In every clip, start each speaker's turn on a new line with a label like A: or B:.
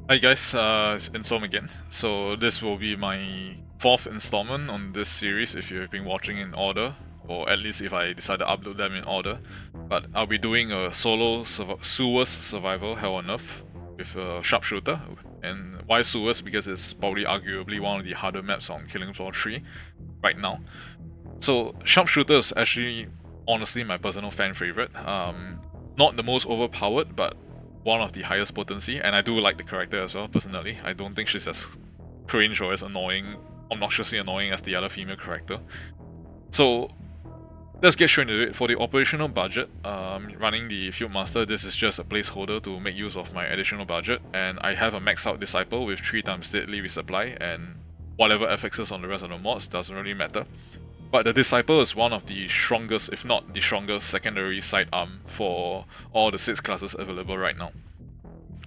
A: Hi guys, it's Insom again. So this will be my fourth installment on this series if you've been watching in order, or at least if I decide to upload them in order. But I'll be doing a solo Sewers survival Hell on Earth with a Sharpshooter. And why Sewers? Because it's probably arguably one of the harder maps on Killing Floor 3 right now. So Sharpshooter is actually honestly my personal fan favorite. Not the most overpowered, but one of the highest potency, and I do like the character as well, personally. I don't think she's as cringe or as annoying, obnoxiously annoying as the other female character. So let's get straight into it. For the operational budget, running the Field Master, this is just a placeholder to make use of my additional budget, and I have a maxed out Disciple with 3 times deadly resupply, and whatever affixes on the rest of the mods doesn't really matter. But the Disciple is one of the strongest, if not the strongest, secondary sidearm for all the 6 classes available right now.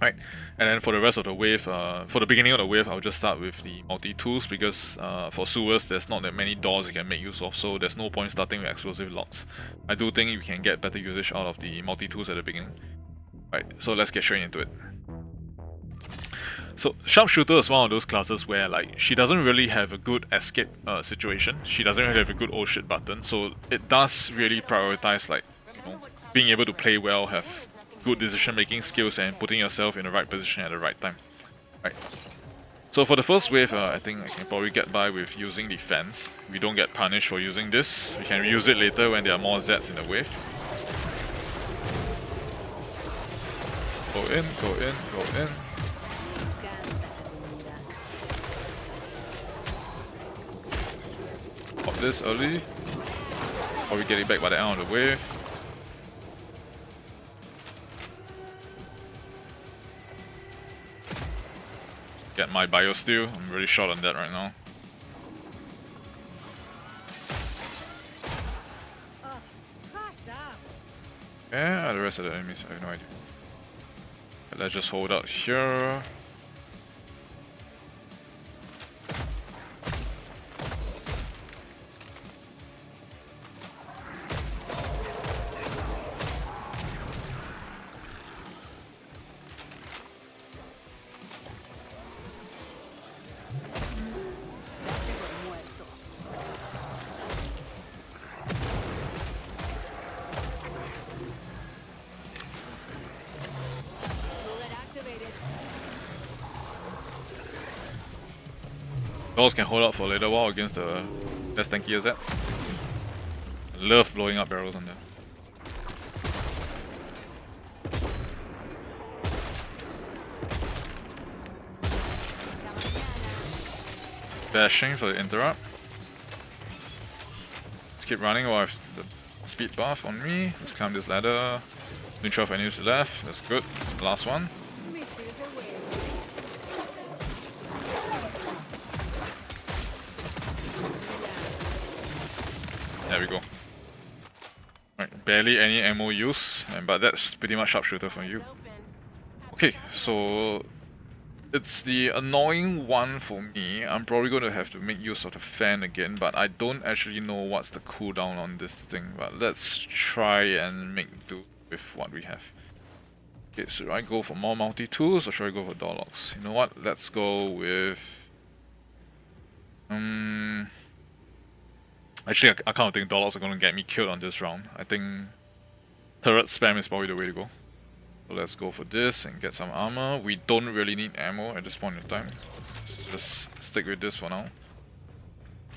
A: Right, and then for the rest of the wave, for the beginning of the wave, I'll just start with the multi-tools because for sewers, there's not that many doors you can make use of, so there's no point starting with explosive lots. I do think you can get better usage out of the multi-tools at the beginning. Right, so let's get straight into it. So Sharpshooter is one of those classes where like she doesn't really have a good escape situation. She doesn't really have a good oh shit button, so it does really prioritize like being able to play well, have good decision making skills, and putting yourself in the right position at the right time. Right. So for the first wave, I think I can probably get by with using the fence. We don't get punished for using this. We can use it later when there are more Zs in the wave. Go in, go in, go in. Pop this early. Probably get it back by the end of the wave. Get my bio steel. I'm really short on that right now. Yeah, the rest of the enemies, I have no idea. But let's just hold out here. Those can hold out for a little while against the less tanky Zs. I love blowing up barrels on them. Bashing for the interrupt. Let's keep running while I have the speed buff on me. Let's climb this ladder. Neutral for enemies to the left. That's good. Last one. There we go. Right, barely any ammo use, but that's pretty much Sharpshooter for you. Okay, so it's the annoying one for me. I'm probably going to have to make use of the fan again, but I don't actually know what's the cooldown on this thing. But let's try and make do with what we have. Okay, should I go for more multi-tools or should I go for door locks? You know what? Let's go with... Actually, I kind of think door locks are going to get me killed on this round. I think turret spam is probably the way to go. So let's go for this and get some armor. We don't really need ammo at this point in time. Let's just stick with this for now.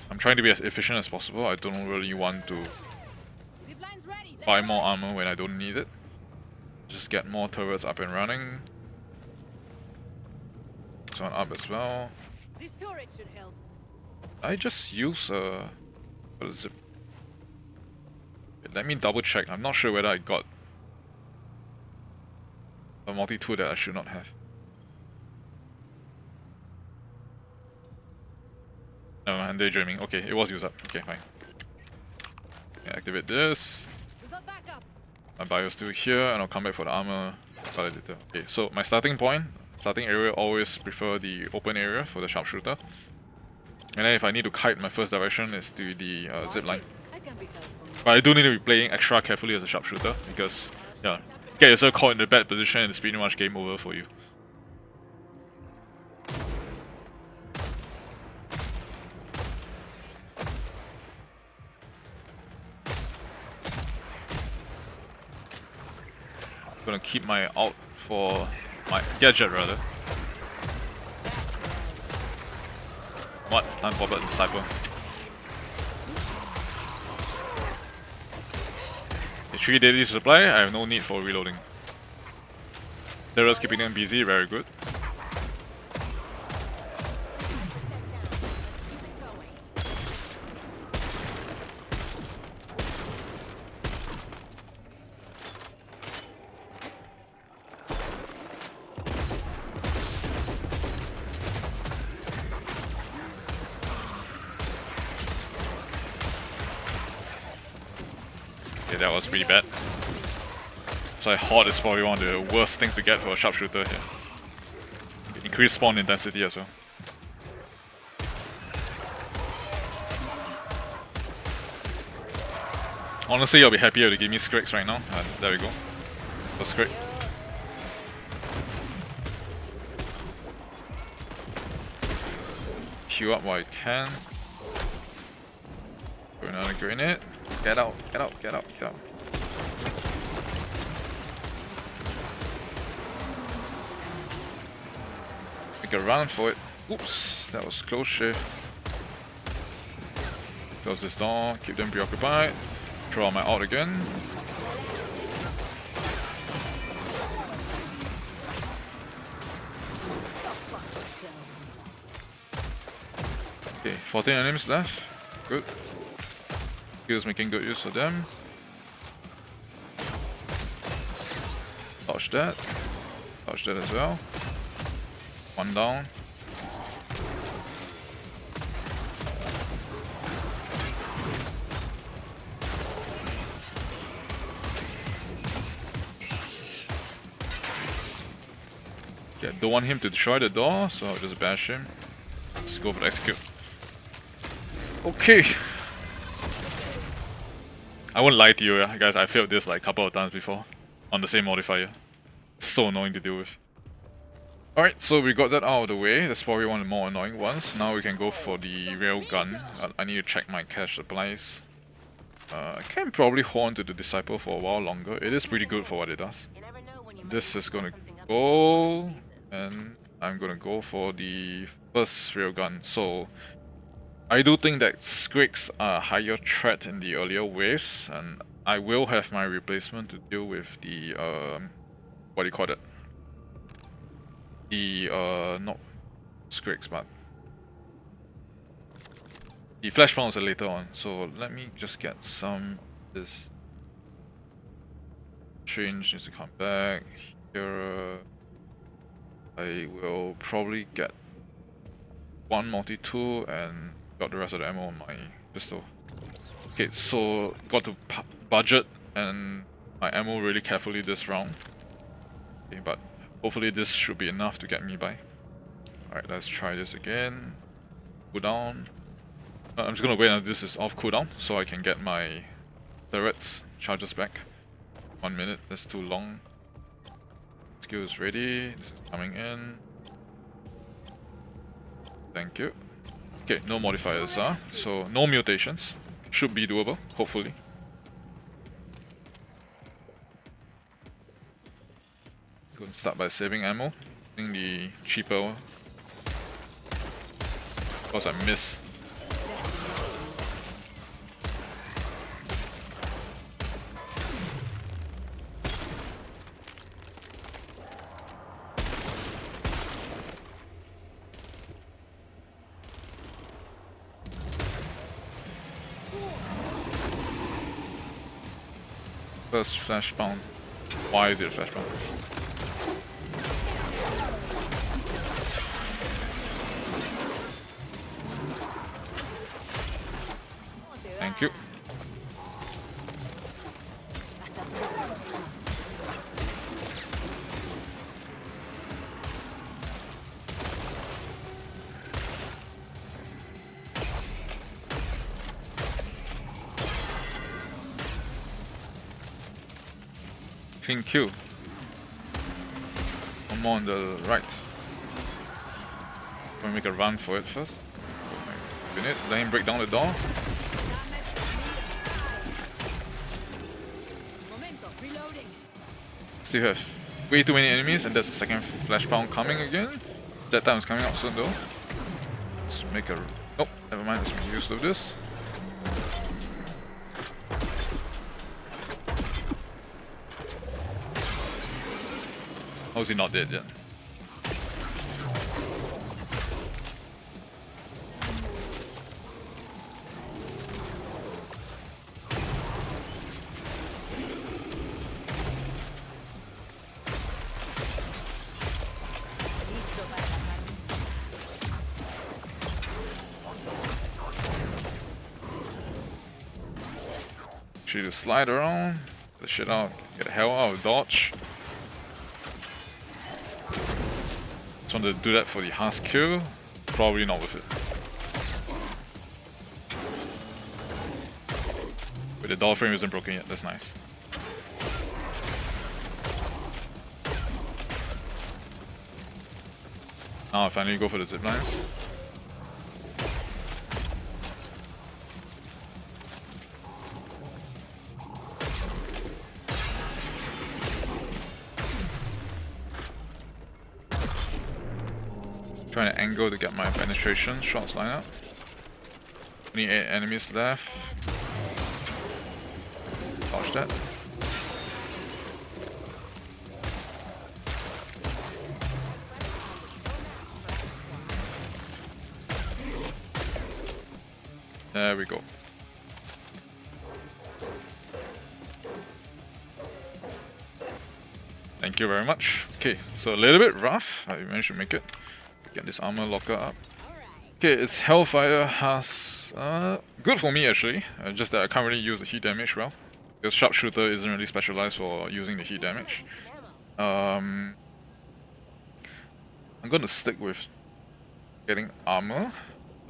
A: I'm trying to be as efficient as possible. I don't really want to buy more armor when I don't need it. Just get more turrets up and running. This one up as well.
B: This turret should help.
A: I just use what is it? Let me double check. I'm not sure whether I got a multi-tool that I should not have. No, I'm daydreaming. Okay, it was used up. Okay, fine. Okay, activate this. My bio's still here, and I'll come back for the armor later. Okay, so my starting point, starting area, always prefer the open area for the Sharpshooter. And then if I need to kite, my first direction is to the zip line. But I do need to be playing extra carefully as a Sharpshooter because, yeah, get yourself caught in a bad position and it's pretty much game over for you. Gonna keep my out for my gadget rather. What? Time for the Disciple. The 3 daily supply, I have no need for reloading. Terra's keeping them busy, very good. Okay, that was pretty bad. So I thought it's probably one of the worst things to get for a Sharpshooter here. Increased spawn intensity as well. Honestly, I'll be happier to give me Skrix right now. There we go. The Skrik. Queue up while I can. Throw another grenade. Get out, get out, get out, get out. Make a run for it. Oops, that was close shave. Close this door, keep them preoccupied. Throw out my ult again. Okay, 14 enemies left. Good. Skills making good use of them. Dodge that. Dodge that as well. One down. Yeah, don't want him to destroy the door, so I'll just bash him. Let's go for the execute. Okay. I won't lie to you guys, I failed this like a couple of times before on the same modifier. So annoying to deal with. Alright, so we got that out of the way. That's probably one of the more annoying ones. Now we can go for the Railgun. I need to check my cash supplies. I can probably hold on to the Disciple for a while longer. It is pretty good for what it does. This is gonna go, and I'm gonna go for the first Railgun. So I do think that Skriks are a higher threat in the earlier waves, and I will have my replacement to deal with the what do you call it? The not Skriks, but the flash bounds are later on. So let me just get some. This change needs to come back here. I will probably get one multi-tool and got the rest of the ammo on my pistol. Okay, so got to budget and my ammo really carefully this round. Okay, but hopefully this should be enough to get me by. Alright, let's try this again. Cooldown. I'm just gonna wait until this is off cooldown so I can get my turrets charges back. 1 minute, that's too long. Skill is ready, this is coming in. Thank you. Okay, no modifiers, so no mutations. Should be doable, hopefully. Going to start by saving ammo. Using the cheaper one. Because I miss. First flashbound. Why is it flashbound? Thank you. Clean kill. One more on the right. Gonna make a run for it first. Let him break down the door. Still have way too many enemies, and there's a second flash pound coming again. That time is coming out soon though. Let's make a... Nope, never mind, let's make use of this. How is he not dead yet? Actually, to slide around, get the shit out, get the hell out of dodge. Just want to do that for the Haas kill. Probably not worth it. But the door frame isn't broken yet, that's nice. Now I finally go for the ziplines. Trying to angle to get my penetration shots line up. Only 8 enemies left. Dodge that. There we go. Thank you very much. Okay, so a little bit rough. I managed to make it. Get this armor locker up. Okay, its Hellfire has good for me actually. Just that I can't really use the heat damage well, because Sharpshooter isn't really specialized for using the heat damage. I'm gonna stick with getting armor.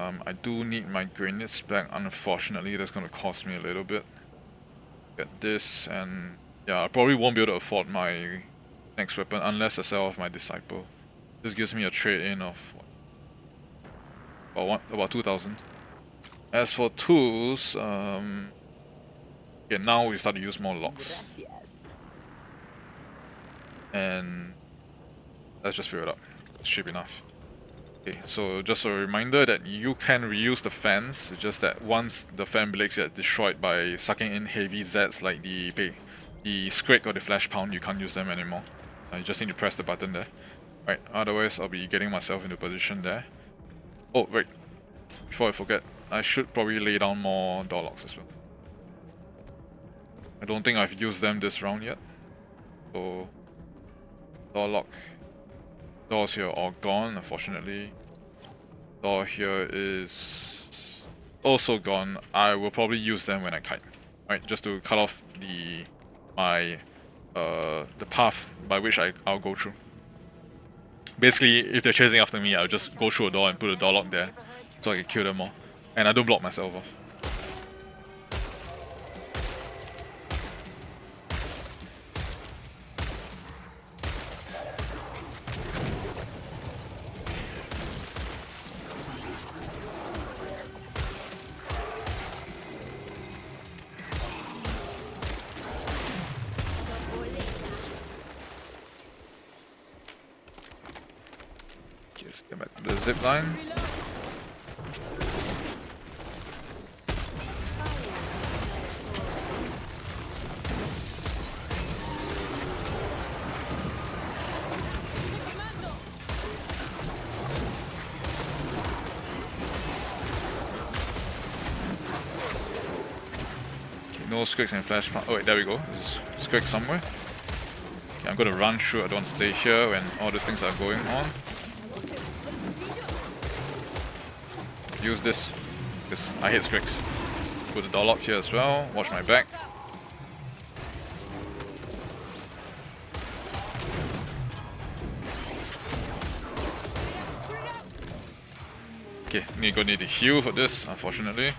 A: I do need my grenades back. Unfortunately, that's gonna cost me a little bit. Get this, and yeah, I probably won't be able to afford my next weapon unless I sell off my Disciple. This gives me a trade-in of about 2,000. As for tools, okay, now we start to use more locks. And let's just fill it up. It's cheap enough. Okay, so just a reminder that you can reuse the fans, it's just that once the fan blades get destroyed by sucking in heavy Zs like the Scrake or the Flash Pound, you can't use them anymore. You just need to press the button there. Right, otherwise I'll be getting myself into position there. Oh wait, before I forget, I should probably lay down more door locks as well. I don't think I've used them this round yet. So, door lock. Doors here are all gone, unfortunately. Door here is also gone. I will probably use them when I kite. Right, just to cut off the path by which I'll go through. Basically, if they're chasing after me, I'll just go through a door and put a door lock there, so I can kill them all. And I don't block myself off. Just get back to the zip line. No Squigs and Flash. Oh wait, there we go. There's Squig somewhere. Okay, I'm gonna run through. I don't want to stay here when all these things are going on. Use this, because I hate Squigs. Put the door lock here as well. Watch my back. Okay, need to heal for this, unfortunately.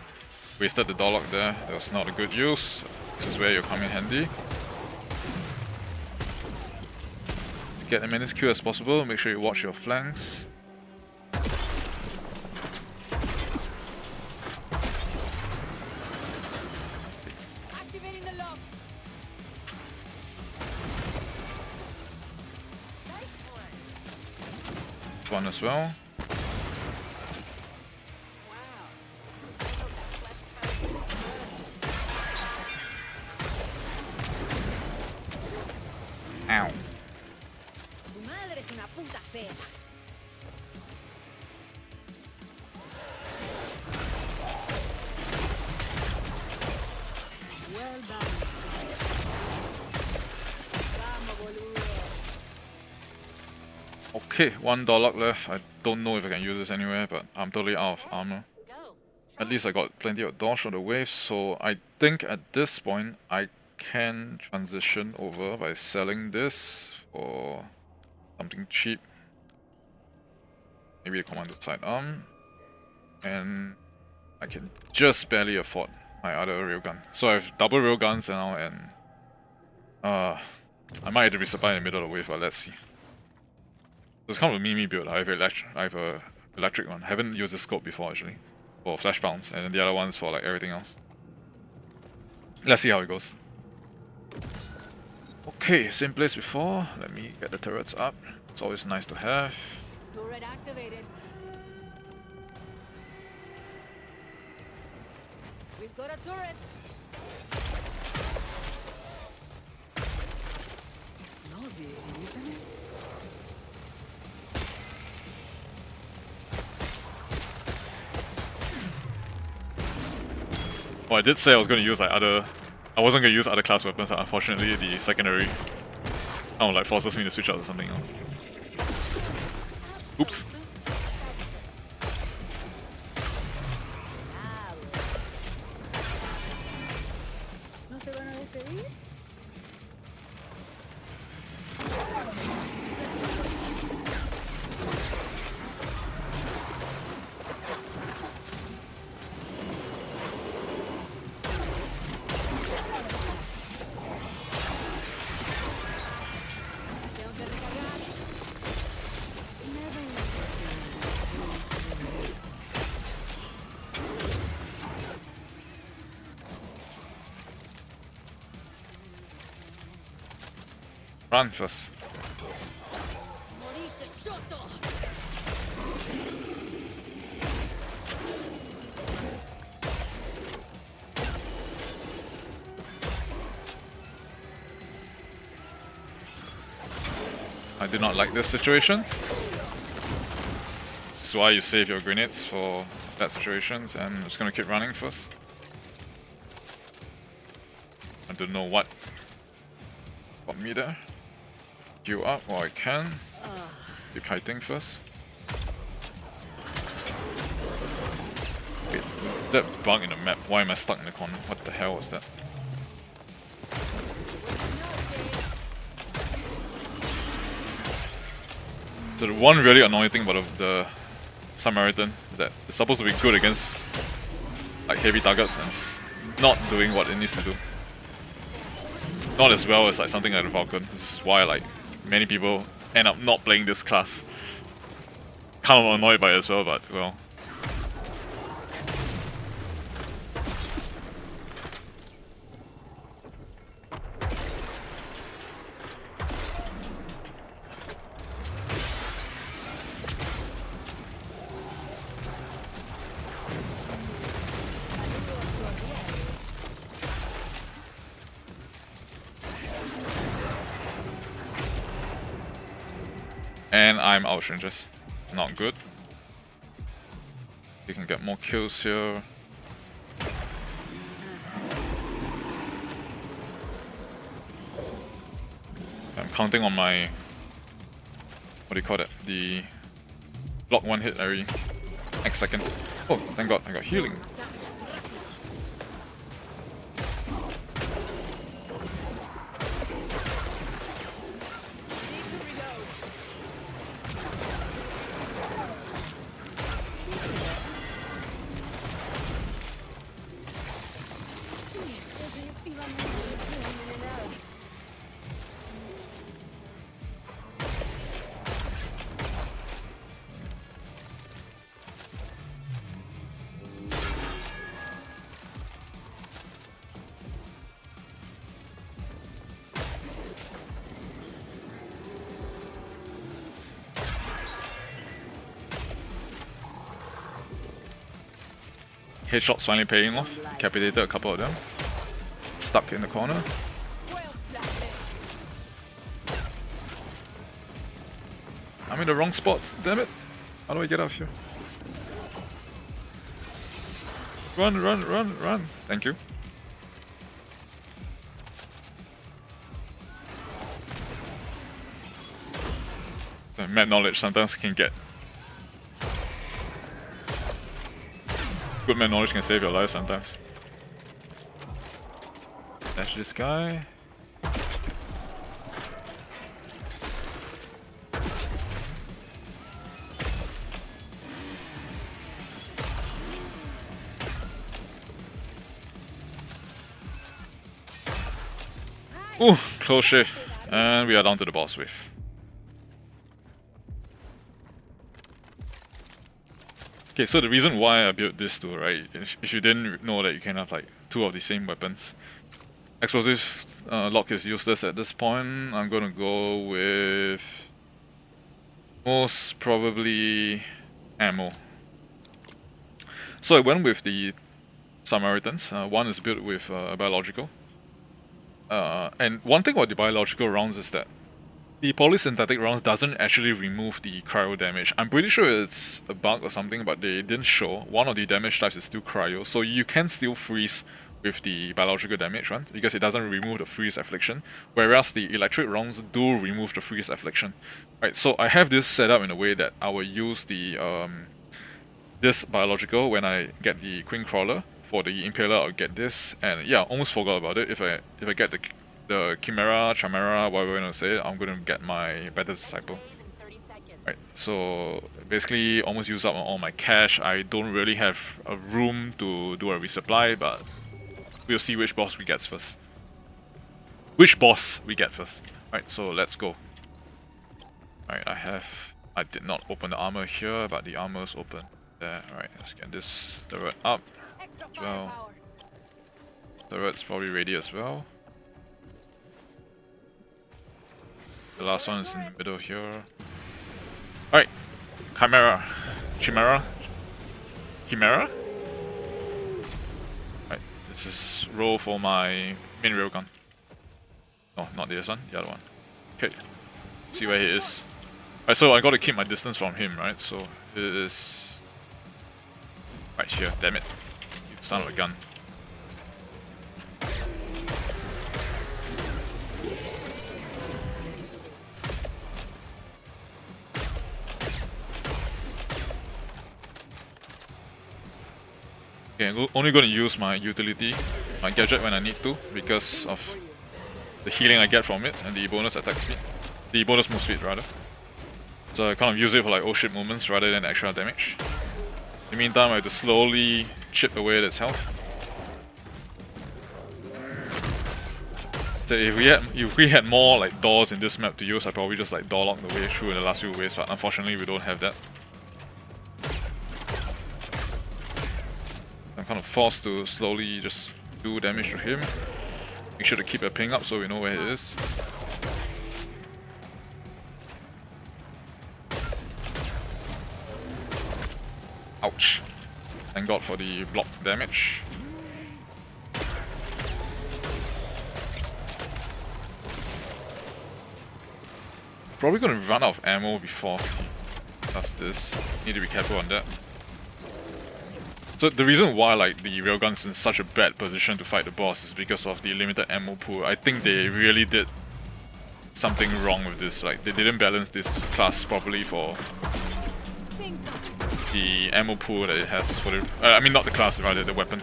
A: Wasted the door lock there. That was not a good use. This is where you come in handy. To get as many Q as possible, make sure you watch your flanks. one as well. Ow. Okay, $1 left. I don't know if I can use this anywhere, but I'm totally out of armor. At least I got plenty of dodge on the wave, so I think at this point I can transition over by selling this for something cheap. Maybe a commanded sidearm. And I can just barely afford my other railgun. So I have double railguns now, and I might have to resupply in the middle of the wave, but let's see. So it's kind of a meme build. I have a electric one. I haven't used this scope before actually, for flash bounce, and then the other one's for like everything else. Let's see how it goes. Okay, same place before. Let me get the turrets up. It's always nice to have.
B: Turret activated. We've got a turret.
A: Well, I did say I was going to use like I wasn't going to use other class weapons, but unfortunately the secondary kind of like forces me to switch out to something else. Oops. Run first. I do not like this situation. That's why you save your grenades for bad situations, and I'm just gonna keep running first. I don't know what got me there. Queue up while I can. Keep kiting first. Wait, is that bug in the map? Why am I stuck in the corner? What the hell was that? So the one really annoying thing about the Samaritan is that it's supposed to be good against like heavy targets, and it's not doing what it needs to do. Not as well as like something like the Vulcan. This is why like many people end up not playing this class. Kind of annoyed by it as well, but well. And I'm out of strangers. It's not good. You can get more kills here. I'm counting on my... what do you call it? The block one hit every X seconds. Oh, thank god, I got healing. Headshots finally paying off. Decapitated a couple of them. Stuck in the corner. I'm in the wrong spot. Damn it! How do I get out of here? Run, run, run, run! Thank you. The map knowledge sometimes can get. Good map knowledge can save your life sometimes. Dash this guy. Ooh, close shave. And we are down to the boss wave. Okay, so the reason why I built this too, right? If you didn't know that you can have like two of the same weapons. Explosive lock is useless at this point. I'm gonna go with most probably ammo. So I went with the Samaritans. One is built with biological. And one thing about the biological rounds is that the polysynthetic rounds doesn't actually remove the cryo damage. I'm pretty sure it's a bug or something, but they didn't show. One of the damage types is still cryo, so you can still freeze with the biological damage, right? Because it doesn't remove the freeze affliction, whereas the electric rounds do remove the freeze affliction. Right, so I have this set up in a way that I will use the this biological when I get the Queen Crawler. For the Impaler, I'll get this, and yeah, almost forgot about it. If I get the Chimera, whatever you want to say, I'm gonna get my Better Disciple. Right, so basically almost use up all my cash. I don't really have a room to do a resupply, but we'll see which boss we get first. Right, so let's go. Alright, I did not open the armor here, but the armor's open there. Alright, let's get this turret up as well. Turret's probably ready as well. The last one is in the middle here. Alright, Chimera. Alright, this is roll for my main railgun. No, not this one, the other one. Okay, see where he is. Alright, so I gotta keep my distance from him, right? So it is right here, damn it. You son of a gun. Okay, I'm only gonna use my utility, my gadget when I need to, because of the healing I get from it and the bonus attack speed. The bonus move speed, rather. So I kind of use it for like oh shit moments rather than extra damage. In the meantime, I have to slowly chip away at its health. So if we had more like doors in this map to use, I'd probably just like door lock the way through in the last few waves, but unfortunately we don't have that. I'm kind of forced to slowly just do damage to him. Make sure to keep a ping up so we know where he is. Ouch. Thank God for the block damage. Probably gonna run out of ammo before he does this. Need to be careful on that. So the reason why like the railgun's in such a bad position to fight the boss is because of the limited ammo pool. I think they really did something wrong with this. Like they didn't balance this class properly for the ammo pool that it has for the I mean not the class, rather the weapon.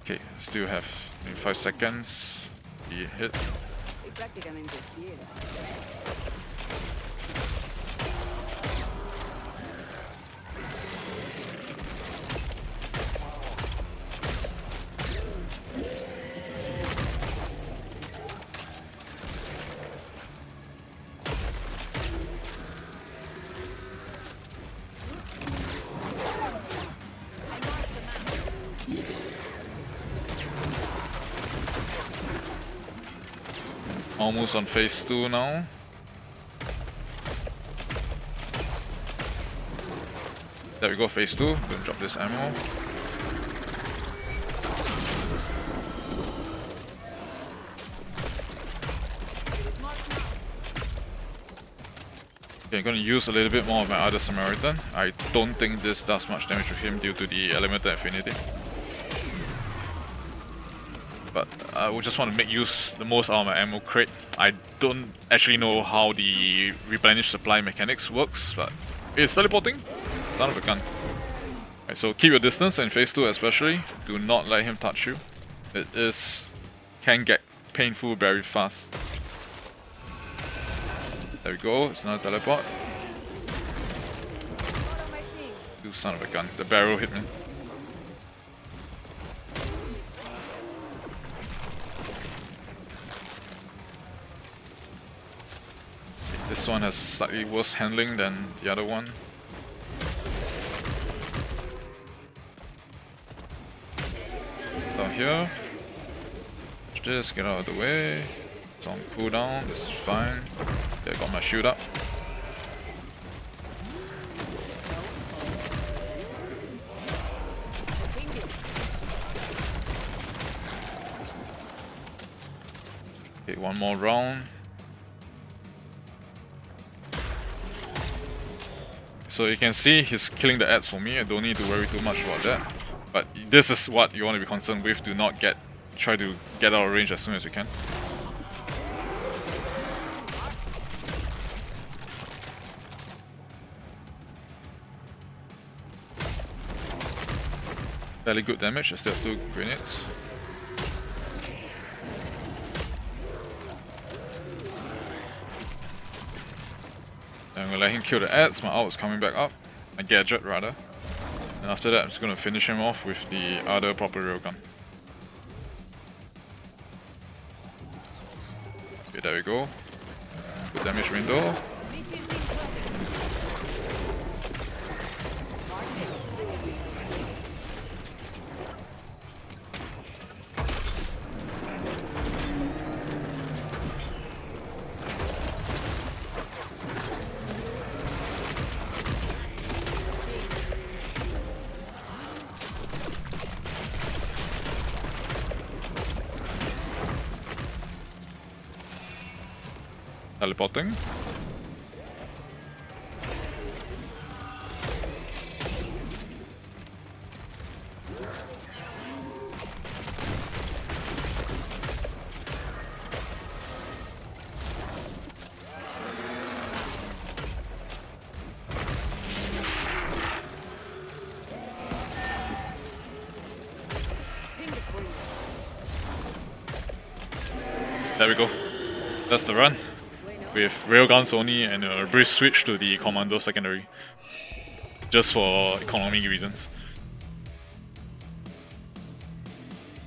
A: Okay, still have maybe 5 seconds. He hit. Almost on phase 2 now. There we go, phase 2. I'm gonna drop this ammo. Okay, I'm gonna use a little bit more of my other Samaritan. I don't think this does much damage to him due to the elemental affinity. But I would just want to make use the most out of my ammo crate. I don't actually know how the replenish supply mechanics works, but it's teleporting. Son of a gun. Right, so keep your distance in phase 2 especially. Do not let him touch you. It can get painful very fast. There we go, it's another teleport. You son of a gun, the barrel hit me. This one has slightly worse handling than the other one. Down here. Just get out of the way. It's on cooldown, this is fine. Okay, I got my shield up. Okay, one more round. So you can see he's killing the ads for me. I don't need to worry too much about that. But this is what you want to be concerned with. Do not try to get out of range as soon as you can. Fairly good damage. I still have 2 grenades. I'm gonna let him kill the ads. My ult is coming back up. My gadget rather. And after that I'm just gonna finish him off with the other proper railgun. Okay, there we go. Good damage window. Teleporting. There we go. That's the run. With railguns only and a brief switch to the commando secondary. Just for economy reasons.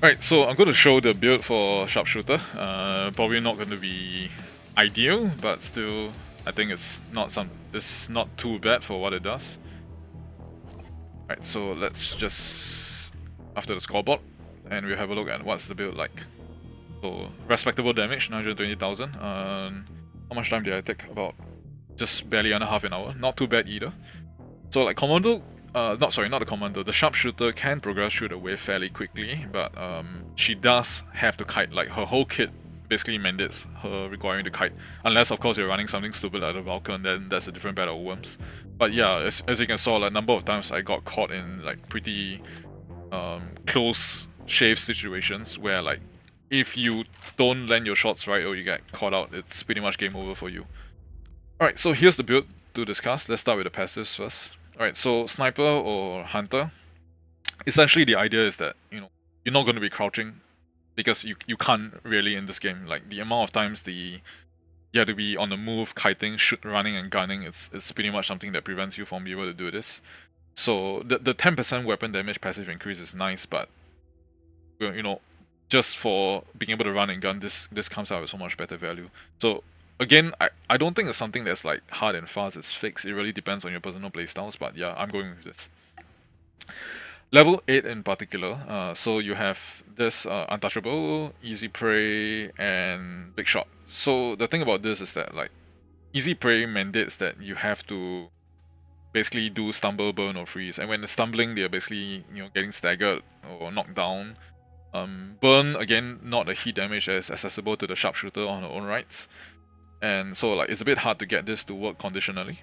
A: Alright, so I'm going to show the build for Sharpshooter. Probably not going to be ideal, but still I think it's not too bad for what it does. Alright, so let's just after the scoreboard and we'll have a look at what's the build like. So respectable damage, 920,000. How much time did I take? About just barely under half an hour. Not too bad either. So like commando, not the commando, the Sharpshooter can progress through the wave fairly quickly, but she does have to kite. Like her whole kit basically mandates her requiring to kite. Unless of course you're running something stupid like the Vulcan, then that's a different bed of worms. But yeah, as you can saw, like, a number of times I got caught in like pretty close shave situations where like if you don't land your shots right or you get caught out, it's pretty much game over for you. Alright, so here's the build to discuss. Let's start with the passives first. Alright, so sniper or hunter. Essentially the idea is that, you know, you're not going to be crouching because you can't really in this game. Like the amount of times you have to be on the move, kiting, running and gunning, it's pretty much something that prevents you from being able to do this. So the 10% weapon damage passive increase is nice, but you know, just for being able to run and gun, this comes out with so much better value. So again, I don't think it's something that's like hard and fast, it's fixed. It really depends on your personal playstyles, but yeah, I'm going with this. Level 8 in particular, so you have this untouchable, easy prey, and big shot. So the thing about this is that like easy prey mandates that you have to basically do stumble, burn, or freeze. And when they're stumbling, they're basically getting staggered or knocked down. Burn, again, not a heat damage as accessible to the Sharpshooter on her own rights. And so like it's a bit hard to get this to work conditionally.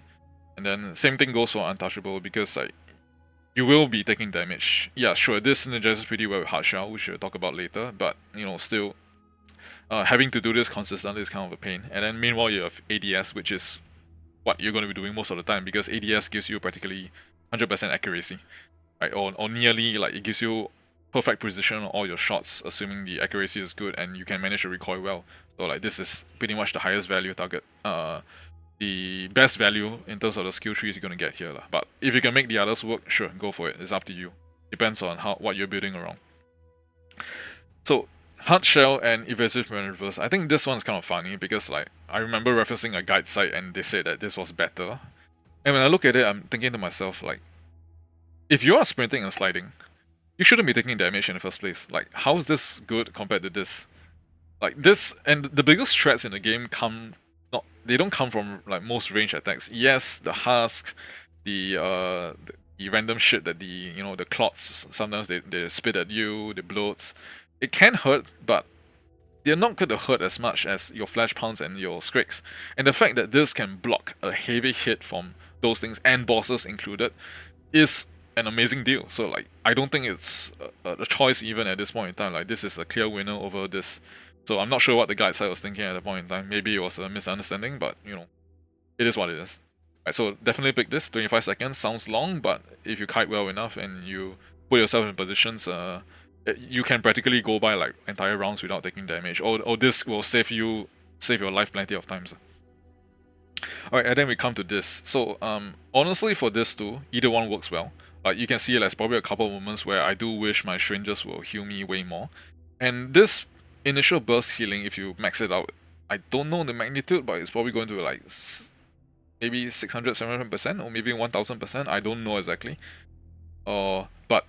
A: And then same thing goes for Untouchable, because like you will be taking damage. Yeah, sure, this synergizes pretty well with Hard Shell, which we'll talk about later, but still having to do this consistently is kind of a pain. And then meanwhile you have ADS, which is what you're going to be doing most of the time, because ADS gives you practically 100% accuracy, right? Or nearly, like it gives you perfect precision on all your shots, assuming the accuracy is good and you can manage to recoil well. So like this is pretty much the highest value target, the best value in terms of the skill trees you're gonna get here. But if you can make the others work, sure, go for it. It's up to you. Depends on what you're building around. So Hard Shell and Evasive Maneuvers, I think this one's kind of funny because like I remember referencing a guide site and they said that this was better. And when I look at it, I'm thinking to myself, like, if you are sprinting and sliding, you shouldn't be taking damage in the first place. Like, how is this good compared to this? Like this, and the biggest threats in the game they don't come from like most range attacks. Yes, the husk, the random shit that the clots sometimes they spit at you, the bloats. It can hurt, but they're not going to hurt as much as your flash pounds and your skriks. And the fact that this can block a heavy hit from those things, and bosses included, is an amazing deal. So like, I don't think it's a choice even at this point in time. Like, this is a clear winner over this. So I'm not sure what the guide side was thinking at that point in time. Maybe it was a misunderstanding, but it is what it is. Right, so definitely pick this. 25 seconds sounds long, but if you kite well enough and you put yourself in positions, you can practically go by like entire rounds without taking damage. Or this will save your life plenty of times. Alright, and then we come to this. So honestly, for this too, either one works well. Like you can see, there's probably a couple of moments where I do wish my strangers will heal me way more. And this initial burst healing, if you max it out, I don't know the magnitude, but it's probably going to like maybe 600, 700%, or maybe 1000%. I don't know exactly. But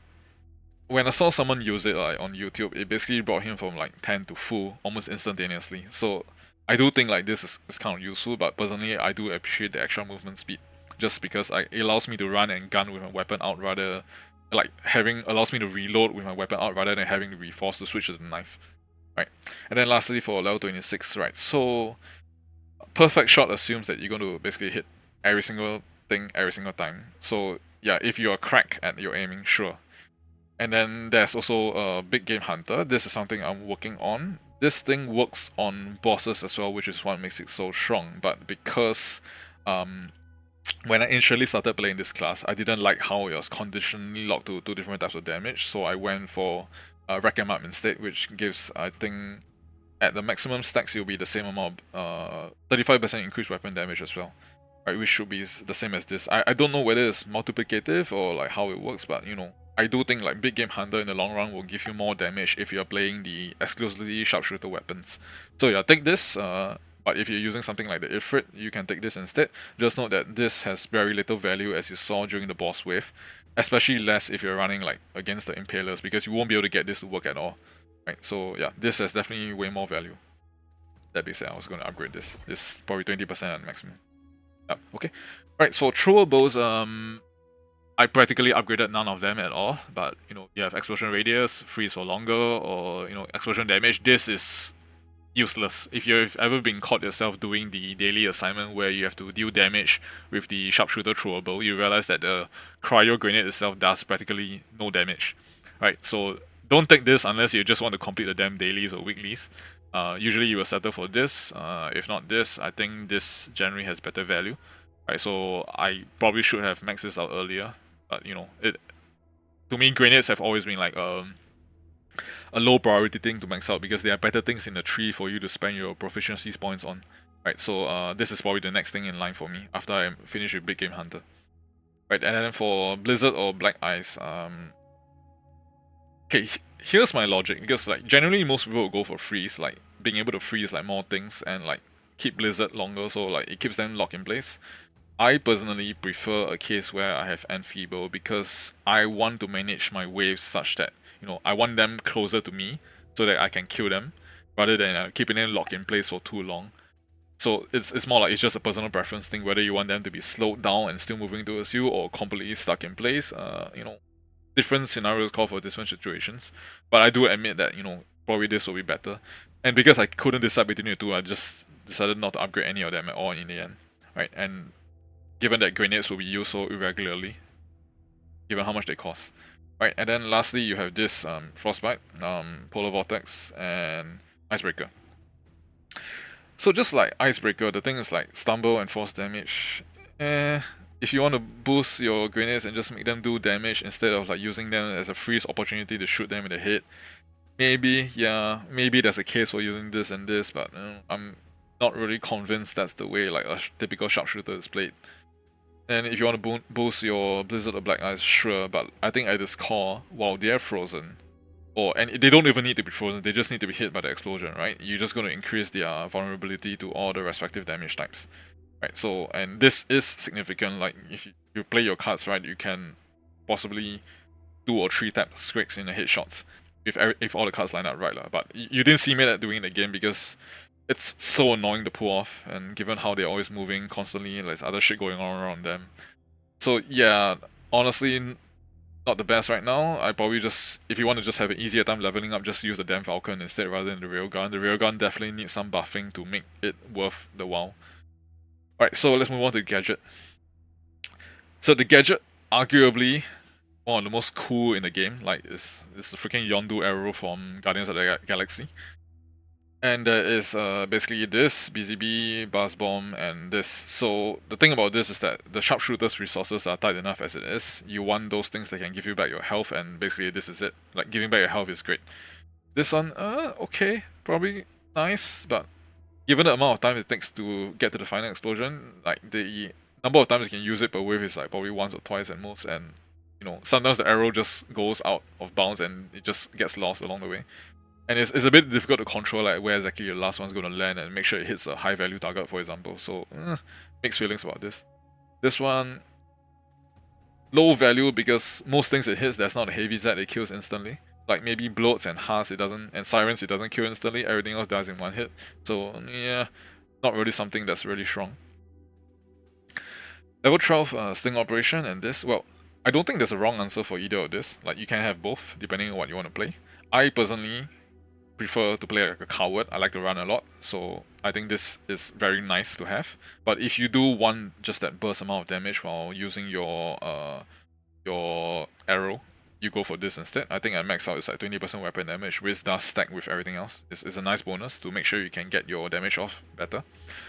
A: when I saw someone use it like on YouTube, it basically brought him from like 10 to full almost instantaneously. So I do think like this is kind of useful, but personally I do appreciate the extra movement speed, just because it allows me to run and gun with my weapon out rather, like allows me to reload with my weapon out rather than having to be forced to switch to the knife. Right, and then lastly for level 26, right, so perfect shot assumes that you're going to basically hit every single thing every single time. So yeah, if you're a crack at your aiming, sure. And then there's also a big game hunter. This is something I'm working on. This thing works on bosses as well, which is what makes it so strong. But because when I initially started playing this class, I didn't like how it was conditionally locked to two different types of damage, so I went for Rack 'em Up instead, which gives, I think, at the maximum stacks, it'll be the same amount of 35% increased weapon damage as well, right? Which should be the same as this. I don't know whether it's multiplicative or like how it works, but I do think like Big Game Hunter in the long run will give you more damage if you're playing the exclusively Sharpshooter weapons. So yeah, take this. But if you're using something like the Ifrit, you can take this instead. Just note that this has very little value, as you saw during the boss wave, especially less if you're running like against the Impalers, because you won't be able to get this to work at all. Right, so yeah, this has definitely way more value. That being said, I was going to upgrade this. This is probably 20% at maximum. Yeah, okay. Right, so thrower bows, I practically upgraded none of them at all, but you have explosion radius, freeze for longer, or explosion damage. This is useless. If you've ever been caught yourself doing the daily assignment where you have to deal damage with the Sharpshooter throwable, you realize that the cryo grenade itself does practically no damage. Right, so don't take this unless you just want to complete the damn dailies or weeklies. Usually you will settle for this. If not this, I think this generally has better value. Right, so I probably should have maxed this out earlier, but to me, grenades have always been like a low priority thing to max out, because there are better things in the tree for you to spend your proficiency points on. Right, so this is probably the next thing in line for me after I finish with Big Game Hunter. Right, and then for Blizzard or Black Ice, okay, here's my logic, because like generally most people will go for freeze, like being able to freeze like more things and like keep Blizzard longer, so like it keeps them locked in place. I personally prefer a case where I have Enfeeble, because I want to manage my waves such that I want them closer to me so that I can kill them, rather than keeping them locked in place for too long. So it's more like it's just a personal preference thing, whether you want them to be slowed down and still moving towards you or completely stuck in place. Different scenarios call for different situations. But I do admit that, probably this will be better. And because I couldn't decide between the two, I just decided not to upgrade any of them at all in the end. Right? And given that grenades will be used so irregularly, given how much they cost. Right, and then lastly you have this Frostbite, Polar Vortex, and Icebreaker. So just like Icebreaker, the thing is like stumble and force damage. If you want to boost your grenades and just make them do damage instead of like using them as a freeze opportunity to shoot them in the head, maybe there's a case for using this and this, but I'm not really convinced that's the way like a typical sharpshooter is played. And if you want to boost your Blizzard of Black Ice, sure, but I think at this core, while they're frozen, and they don't even need to be frozen, they just need to be hit by the explosion, right? You're just going to increase their vulnerability to all the respective damage types, right? So, and this is significant, like if you play your cards right, you can possibly 2 or 3 tap Squigs in the headshots if all the cards line up right, but you didn't see me that doing the game because it's so annoying to pull off, and given how they're always moving constantly, there's other shit going on around them. So yeah, honestly, not the best right now. I probably just, if you want to just have an easier time leveling up, just use the damn Vulcan instead rather than the Railgun. The Railgun definitely needs some buffing to make it worth the while. Alright, so let's move on to the gadget. So the gadget, arguably one of the most cool in the game, like it's the freaking Yondu arrow from Guardians of the Galaxy. And there is basically this, BZB, Buzz Bomb, and this. So the thing about this is that the Sharpshooter's resources are tight enough as it is. You want those things that can give you back your health, and basically this is it. Like, giving back your health is great. This one, okay, probably nice, but given the amount of time it takes to get to the final explosion, like the number of times you can use it per wave is like probably once or twice at most, and sometimes the arrow just goes out of bounds and it just gets lost along the way. And it's a bit difficult to control like where exactly your last one's going to land and make sure it hits a high value target, for example. So mixed feelings about this. This one, low value because most things it hits, there's not a heavy Z it kills instantly. Like maybe bloats and Haas it doesn't, and Sirens it doesn't kill instantly, everything else dies in one hit. So yeah, not really something that's really strong. Level 12 Sting Operation and this, well, I don't think there's a wrong answer for either of this. Like you can have both depending on what you want to play. I personally prefer to play like a coward. I like to run a lot, so I think this is very nice to have. But if you do want just that burst amount of damage while using your arrow, you go for this instead. I think at max out it's like 20% weapon damage, which does stack with everything else. It's a nice bonus to make sure you can get your damage off better.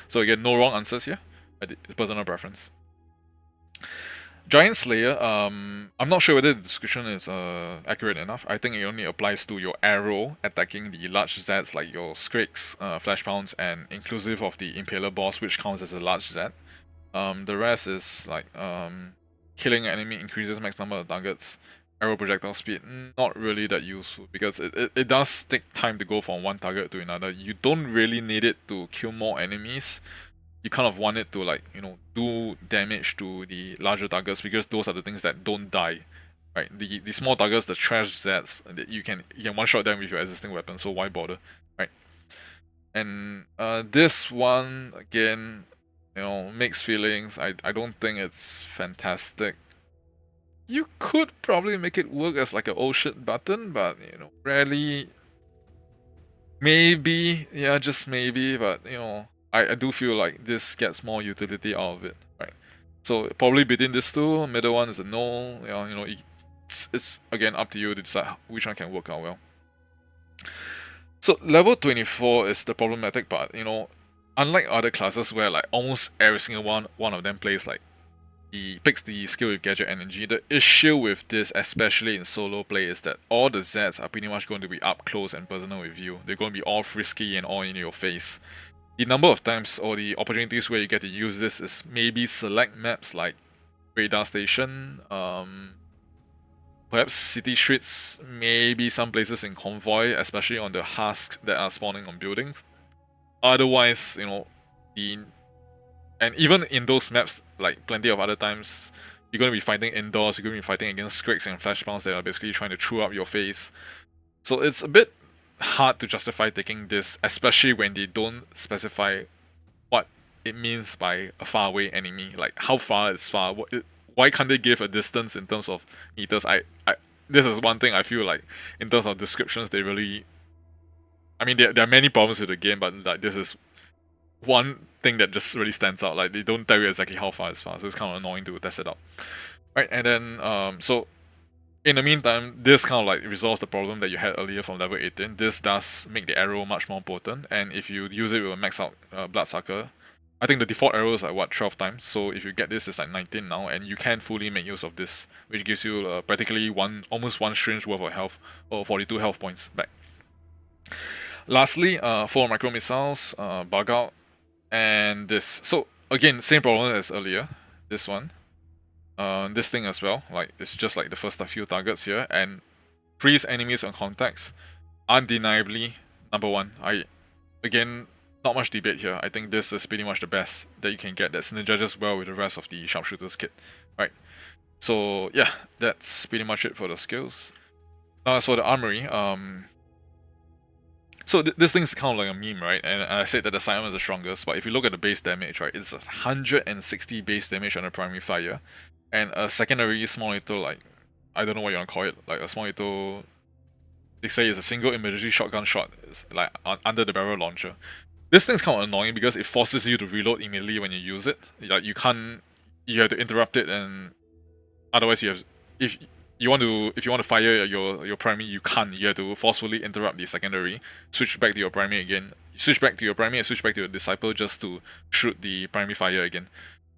A: So again, no wrong answers here. It's personal preference. Giant Slayer, I'm not sure whether the description is accurate enough. I think it only applies to your arrow attacking the large Zs like your Squigs, Flash Pounds, and inclusive of the Impaler boss, which counts as a large Z. The rest is like killing an enemy increases max number of targets, arrow projectile speed, not really that useful because it does take time to go from one target to another. You don't really need it to kill more enemies. You kind of want it to like, do damage to the larger targets because those are the things that don't die, right? The small targets, the trash Zs, you can one-shot them with your existing weapon, so why bother, right? And this one, again, mixed feelings. I don't think it's fantastic. You could probably make it work as like an oh shit button, but, rarely, maybe, yeah, just maybe, but, I do feel like this gets more utility out of it, right? So probably between these two, middle one is a no. It's again up to you to decide which one can work out well. So level 24 is the problematic part. Unlike other classes where like almost every single one of them plays like he picks the skill with gadget energy. The issue with this, especially in solo play, is that all the Zs are pretty much going to be up close and personal with you. They're going to be all frisky and all in your face. The number of times or the opportunities where you get to use this is maybe select maps like Radar Station, perhaps City Streets, maybe some places in Convoy, especially on the husks that are spawning on buildings. Otherwise, and even in those maps, like plenty of other times, you're going to be fighting indoors, you're going to be fighting against Squigs and Flash Pounds that are basically trying to chew up your face. So it's a bit hard to justify taking this, especially when they don't specify what it means by a far away enemy. Like how far is far? Why can't they give a distance in terms of meters? This is one thing I feel like in terms of descriptions they really. I mean, there are many problems with the game, but like this is one thing that just really stands out. Like they don't tell you exactly how far is far, so it's kind of annoying to test it out. Right, and then so in the meantime, this kind of like resolves the problem that you had earlier from level 18. This does make the arrow much more potent, and if you use it with a max out Bloodsucker, I think the default arrow is like what 12 times. So if you get this, it's like 19 now, and you can fully make use of this, which gives you practically almost one strange worth of health or 42 health points back. Lastly, 4 micro missiles, bug out, and this. So again, same problem as earlier. This one. This thing as well, like it's just like the first few targets here, and freeze enemies on contacts. Undeniably, number one. Again, not much debate here. I think this is pretty much the best that you can get that synergizes well with the rest of the Sharpshooter's kit, right? So yeah, that's pretty much it for the skills. Now as for the armory, so this thing's kind of like a meme, right? And I said that the Simon is the strongest, but if you look at the base damage, right, it's 160 base damage on the primary fire, and a secondary small little, like, I don't know what you want to call it, like a small little, they say it's a single emergency shotgun shot, it's like under the barrel launcher. This thing's kind of annoying because it forces you to reload immediately when you use it. Like you have to interrupt it, and otherwise if you want to fire your primary, you can't. You have to forcefully interrupt the secondary, switch back to your primary again, switch back to your primary and switch back to your disciple just to shoot the primary fire again.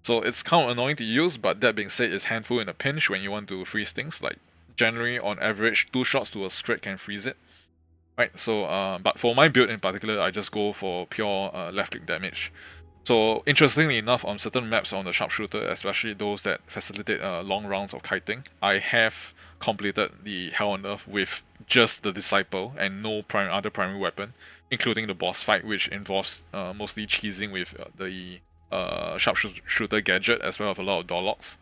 A: So it's kind of annoying to use, but that being said, it's handful in a pinch when you want to freeze things. Like generally on average, 2 shots to a straight can freeze it. Right, so but for my build in particular, I just go for pure left click damage. So interestingly enough, on certain maps on the Sharpshooter, especially those that facilitate long rounds of kiting, I have completed the Hell on Earth with just the Disciple and no other primary weapon, including the boss fight, which involves mostly cheesing with the Sharpshooter gadget as well as a lot of door locks.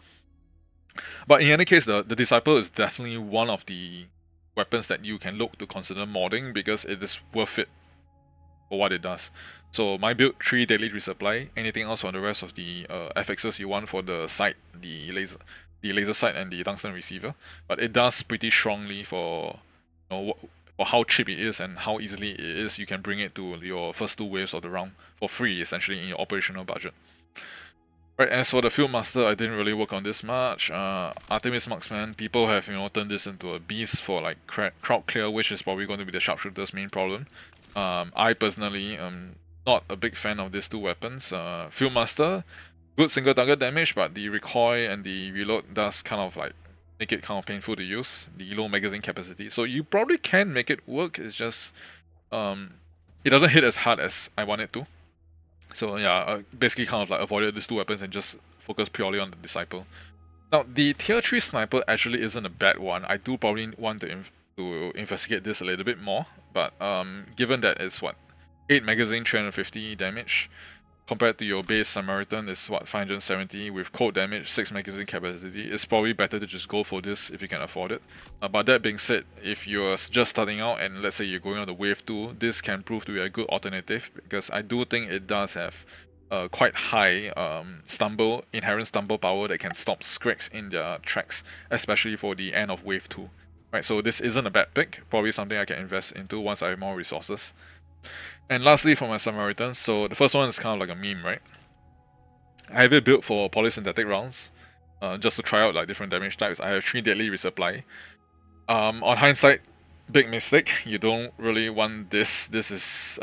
A: But in any case, the Disciple is definitely one of the weapons that you can look to consider modding because it is worth it for what it does. So my build, 3 daily resupply. Anything else on the rest of the FXs you want for the sight, the laser sight and the tungsten receiver. But it does pretty strongly for for how cheap it is and how easily it is. You can bring it to your first 2 waves of the round for free, essentially in your operational budget. Right, as for the Field Master, I didn't really work on this much. Artemis Marksman, people have turned this into a beast for like crowd clear, which is probably going to be the Sharpshooter's main problem. I personally am not a big fan of these 2 weapons. Field Master, good single target damage, but the recoil and the reload does kind of like make it kind of painful to use. The low magazine capacity, so you probably can make it work. It's just it doesn't hit as hard as I want it to. So yeah, basically kind of like avoided these 2 weapons and just focus purely on the Disciple. Now the tier 3 sniper actually isn't a bad one. I do probably want to investigate this a little bit more, but given that it's what 8 magazine 350 damage compared to your base Samaritan is what 570 with cold damage, 6 magazine capacity, it's probably better to just go for this if you can afford it. But that being said, if you're just starting out and let's say you're going on the wave 2, this can prove to be a good alternative because I do think it does have quite high inherent stumble power that can stop Scrags in their tracks, especially for the end of wave 2. Right, so this isn't a bad pick, probably something I can invest into once I have more resources. And lastly, for my Samaritan, so the first one is kind of like a meme, right? I have it built for polysynthetic rounds, just to try out like different damage types. I have 3 deadly resupply. On hindsight, big mistake. You don't really want this. This is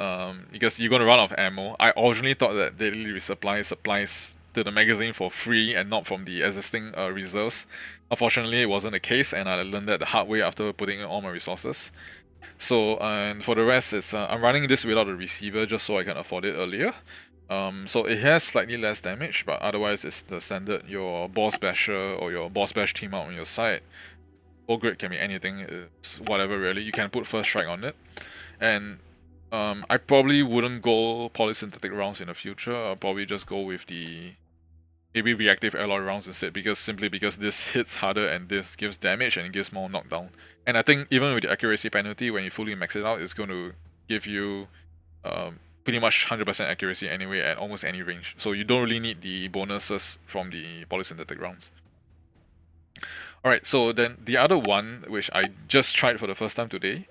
A: because you're gonna run out of ammo. I originally thought that daily resupply supplies to the magazine for free and not from the existing reserves. Unfortunately, it wasn't the case, and I learned that the hard way after putting in all my resources. So and for the rest, it's I'm running this without a receiver just so I can afford it earlier. So it has slightly less damage, but otherwise it's the standard your boss basher or your boss bash team out on your side. Full grid can be anything, it's whatever really. You can put first strike on it, and I probably wouldn't go polysynthetic rounds in the future. I'll probably just go with the maybe reactive alloy rounds instead, simply because this hits harder and this gives damage and it gives more knockdown. And I think even with the accuracy penalty, when you fully max it out, it's going to give you pretty much 100% accuracy anyway at almost any range. So you don't really need the bonuses from the polysynthetic rounds. Alright, so then the other one, which I just tried for the first time today,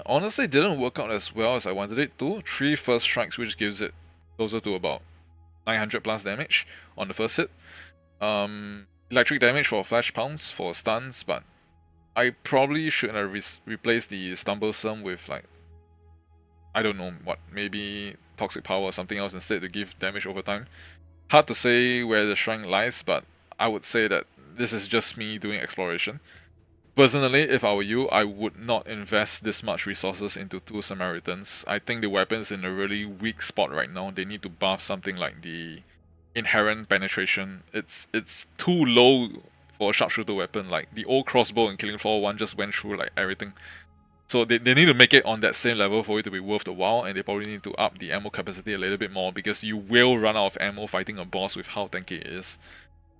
A: honestly didn't work out as well as I wanted it to. 3 first strikes, which gives it closer to about 900 plus damage on the first hit. Electric damage for flash pounds for stuns, but I probably should have replaced the Stumblesome with, like, I don't know what, maybe Toxic Power or something else instead to give damage over time. Hard to say where the strength lies, but I would say that this is just me doing exploration. Personally, if I were you, I would not invest this much resources into 2 Samaritans. I think the weapon's in a really weak spot right now. They need to buff something like the inherent penetration. It's too low for a sharpshooter weapon. Like, the old crossbow in Killing Floor 1 just went through like everything. So they need to make it on that same level for it to be worth the while, and they probably need to up the ammo capacity a little bit more, because you will run out of ammo fighting a boss with how tanky it is.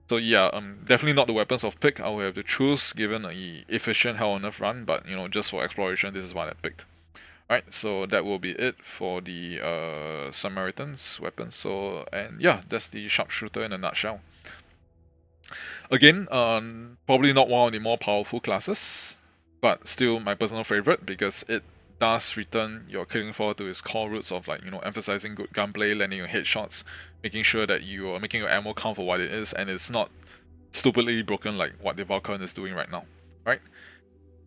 A: So yeah, definitely not the weapons of pick I will have to choose given the efficient Hell on Earth run, but you know, just for exploration, this is what I picked. Alright, so that will be it for the Samaritan's weapons. So, and yeah, that's the Sharpshooter in a nutshell. Again, probably not one of the more powerful classes, but still my personal favorite because it does return your Killing Floor to its core roots of, like, you know, emphasizing good gunplay, landing your headshots, making sure that you are making your ammo count for what it is, and it's not stupidly broken like what the Vulcan is doing right now, right?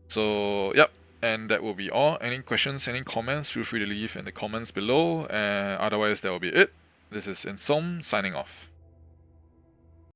A: So, yep, and that will be all. Any questions, any comments, feel free to leave in the comments below. Otherwise, that will be it. This is Insom signing off.